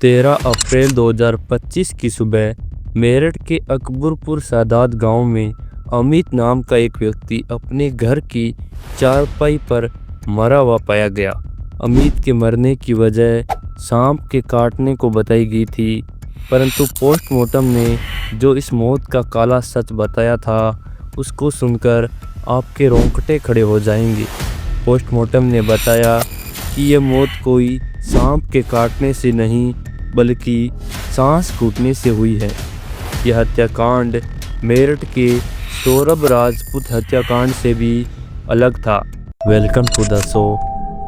13 अप्रैल 2025 की सुबह मेरठ के अकबरपुर सादात गांव में अमित नाम का एक व्यक्ति अपने घर की चारपाई पर मरा हुआ पाया गया। अमित के मरने की वजह सांप के काटने को बताई गई थी, परंतु पोस्टमार्टम ने जो इस मौत का काला सच बताया था उसको सुनकर आपके रोंगटे खड़े हो जाएंगे। पोस्टमार्टम ने बताया कि यह मौत कोई सांप के काटने से नहीं बल्कि सांस घुटने से हुई है। यह हत्याकांड मेरठ के सौरभ राजपूत हत्याकांड से भी अलग था। Welcome to the show.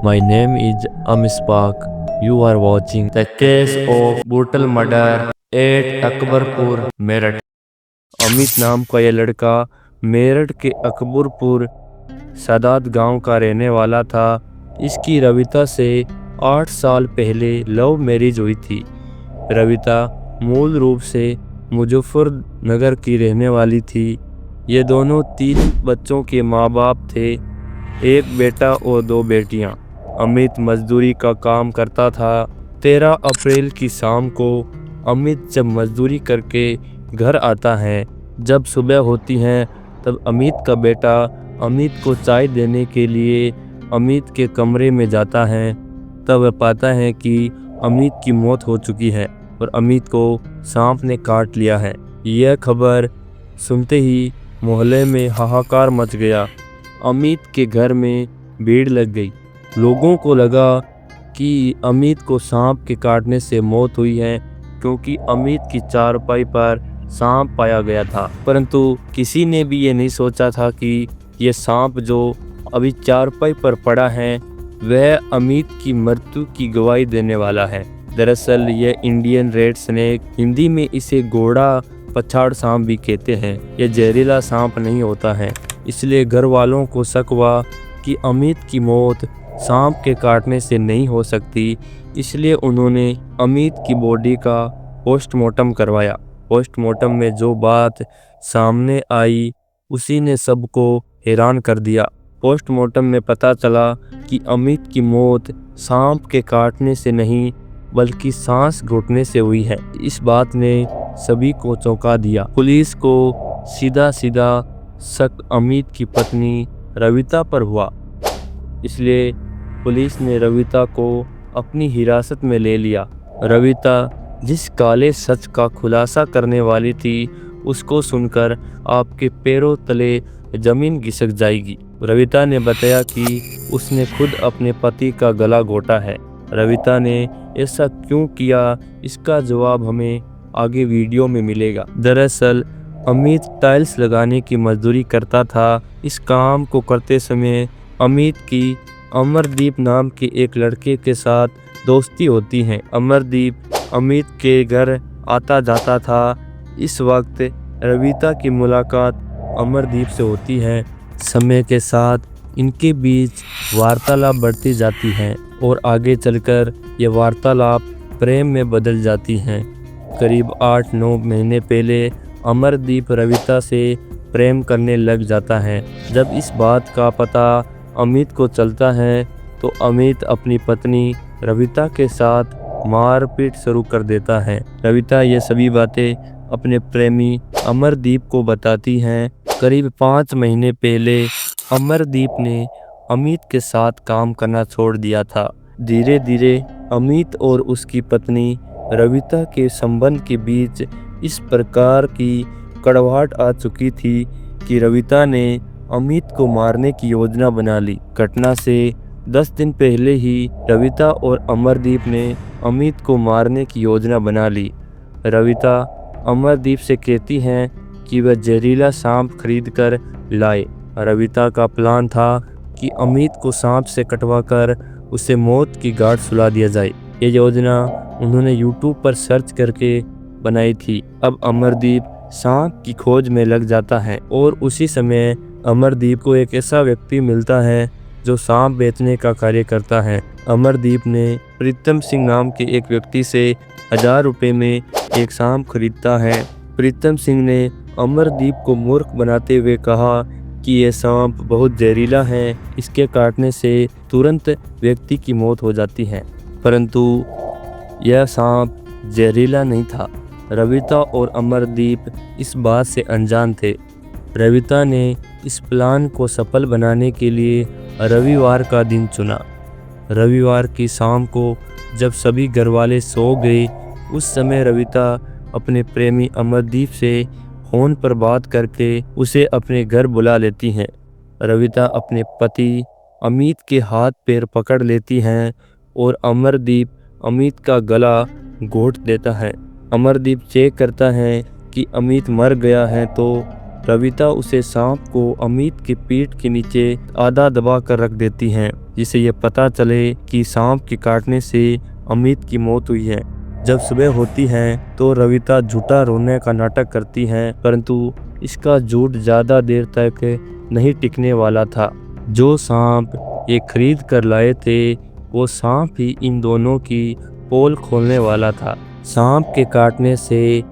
My name is Amishfaq. You are watching the case of brutal murder at Akbarpur Meerut. Amit नाम का यह लड़का मेरठ के अकबरपुर सादात गांव का रहने वाला था। इसकी रविता से 8 साल पहले लव मैरिज हुई थी। रविता मूल रूप से मुजफ्फरनगर की रहने वाली थी। ये दोनों 3 बच्चों के माँ बाप थे, एक बेटा और 2 बेटियां। अमित मजदूरी का काम करता था। 13 अप्रैल की शाम को अमित जब मजदूरी करके घर आता है, जब सुबह होती है तब अमित का बेटा अमित को चाय देने के लिए अमित के कमरे में जाता है। तब वह पाता है कि अमित की मौत हो चुकी है और अमित को सांप ने काट लिया है। यह खबर सुनते ही मोहल्ले में हाहाकार मच गया। अमित के घर में भीड़ लग गई। लोगों को लगा कि अमित को सांप के काटने से मौत हुई है, क्योंकि अमित की चारपाई पर सांप पाया गया था। परंतु किसी ने भी ये नहीं सोचा था कि यह सांप जो अभी चारपाई पर पड़ा है वह अमित की मृत्यु की गवाही देने वाला है। दरअसल यह इंडियन रेड स्नेक, हिंदी में इसे घोड़ा पछाड़ सांप भी कहते हैं। यह जहरीला सांप नहीं होता है, इसलिए घर वालों को शक हुआ कि अमित की मौत सांप के काटने से नहीं हो सकती। इसलिए उन्होंने अमित की बॉडी का पोस्टमार्टम करवाया। पोस्टमार्टम में जो बात सामने आई उसी ने सबको हैरान कर दिया। पोस्टमार्टम में पता चला कि अमित की मौत सांप के काटने से नहीं बल्कि सांस घुटने से हुई है। इस बात ने सभी को चौंका दिया। पुलिस को सीधा शक अमित की पत्नी रविता पर हुआ, इसलिए पुलिस ने रविता को अपनी हिरासत में ले लिया। रविता जिस काले सच का खुलासा करने वाली थी, उसको सुनकर आपके पैरों तले जमीन खिसक जाएगी। रविता ने बताया कि उसने खुद अपने पति का गला घोटा है। रविता ने ऐसा क्यों किया, इसका जवाब हमें आगे वीडियो में मिलेगा। दरअसल अमित टाइल्स लगाने की मजदूरी करता था। इस काम को करते समय अमित की अमरदीप नाम के एक लड़के के साथ दोस्ती होती है। अमरदीप अमित के घर आता जाता था। इस वक्त रविता की मुलाकात अमरदीप से होती है। समय के साथ इनके बीच वार्तालाप बढ़ती जाती है और आगे चलकर ये वार्तालाप प्रेम में बदल जाती हैं। करीब 8-9 महीने पहले अमरदीप रविता से प्रेम करने लग जाता है। जब इस बात का पता अमित को चलता है तो अमित अपनी पत्नी रविता के साथ मारपीट शुरू कर देता है। रविता ये सभी बातें अपने प्रेमी अमरदीप को बताती हैं। करीब 5 महीने पहले अमरदीप ने अमित के साथ काम करना छोड़ दिया था। धीरे धीरे अमित और उसकी पत्नी रविता के संबंध के बीच इस प्रकार की कड़वाहट आ चुकी थी कि रविता ने अमित को मारने की योजना बना ली। घटना से 10 दिन पहले ही रविता और अमरदीप ने अमित को मारने की योजना बना ली। रविता अमरदीप से कहती हैं कि वह जहरीला सांप खरीद कर लाए। रविता का प्लान था कि अमित को सांप से कटवाकर उसे मौत की घाट सुला दिया जाए। ये योजना उन्होंने YouTube पर सर्च करके बनाई थी। अब अमरदीप सांप की खोज में लग जाता है और उसी समय अमरदीप को एक ऐसा व्यक्ति मिलता है जो सांप बेचने का कार्य करता है। अमरदीप ने प्रीतम सिंह नाम के एक व्यक्ति से 1000 रुपये में एक सांप खरीदता है। प्रीतम सिंह ने अमरदीप को मूर्ख बनाते हुए कहा कि यह सांप बहुत जहरीला है, इसके काटने से तुरंत व्यक्ति की मौत हो जाती है। परंतु यह सांप जहरीला नहीं था। रविता और अमरदीप इस बात से अनजान थे। रविता ने इस प्लान को सफल बनाने के लिए रविवार का दिन चुना। रविवार की शाम को जब सभी घरवाले सो गए, उस समय रविता अपने प्रेमी अमरदीप से फोन पर बात करके उसे अपने घर बुला लेती हैं। रविता अपने पति अमित के हाथ पैर पकड़ लेती हैं और अमरदीप अमित का गला घोंट देता है। अमरदीप चेक करता है कि अमित मर गया है तो रविता उसे सांप को अमित की पीठ के नीचे आधा दबा कर रख देती हैं, जिससे यह पता चले कि सांप के काटने से अमित की मौत हुई है। जब सुबह होती है तो रविता झूठा रोने का नाटक करती है, परंतु इसका झूठ ज़्यादा देर तक नहीं टिकने वाला था। जो सांप ये खरीद कर लाए थे वो सांप ही इन दोनों की पोल खोलने वाला था। सांप के काटने से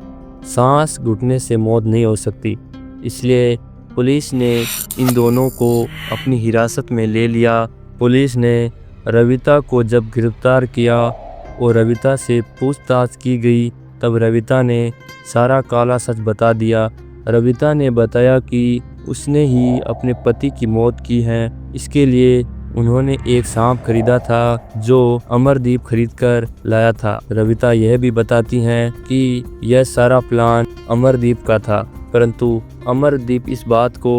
सांस घुटने से मौत नहीं हो सकती, इसलिए पुलिस ने इन दोनों को अपनी हिरासत में ले लिया। पुलिस ने रविता को जब गिरफ्तार किया और रविता से पूछताछ की गई, तब रविता ने सारा काला सच बता दिया। रविता ने बताया कि उसने ही अपने पति की मौत की है। इसके लिए उन्होंने एक सांप खरीदा था जो अमरदीप खरीद कर लाया था। रविता यह भी बताती हैं कि यह सारा प्लान अमरदीप का था, परंतु अमरदीप इस बात को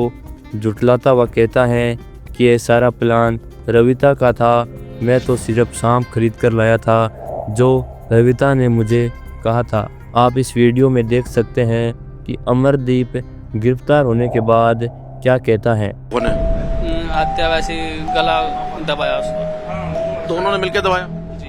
झुठलाता हुआ कहता है कि यह सारा प्लान रविता का था। मैं तो सिर्फ सांप खरीद कर लाया था जो रविता ने मुझे कहा था। आप इस वीडियो में देख सकते हैं कि अमरदीप गिरफ्तार होने के बाद क्या कहता है। हत्या वैसे गला दबाया उसको। दोनों ने मिलकर दबाया? जी।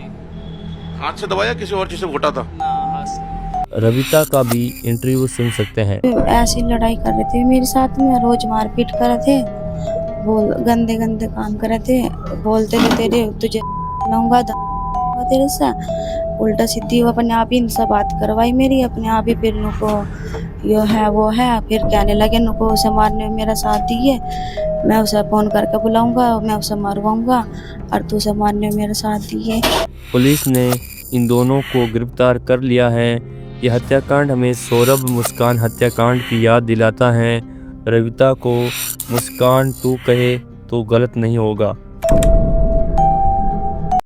हाथ से दबाया किसी और चीज से घोटा था? ना, हाथ से। रविता का भी इंटरव्यू सुन सकते हैं। ऐसी लड़ाई कर रहे थे मेरे साथ में, रोज मारपीट कर रहे थे, बोल गंदे गंदे काम कर रहे थे, बोलते थे तेरे तुझे लाऊंगा तेरे से। उल्टा सीधी वो अपने आप ही इनसे बात करवाई मेरी, अपने आप ही फिर नुको यो है वो है, फिर कहने लगे नुको उसे मारने में मेरा साथ दिए, मैं उसे फोन करके बुलाऊंगा, मैं उसे मारवाऊंगा और तू उसे मारने में मेरा साथ दिए। पुलिस ने इन दोनों को गिरफ्तार कर लिया है। ये हत्याकांड हमें सौरभ मुस्कान हत्याकांड की याद दिलाता है। रविता को मुस्कान तू कहे तो गलत नहीं होगा।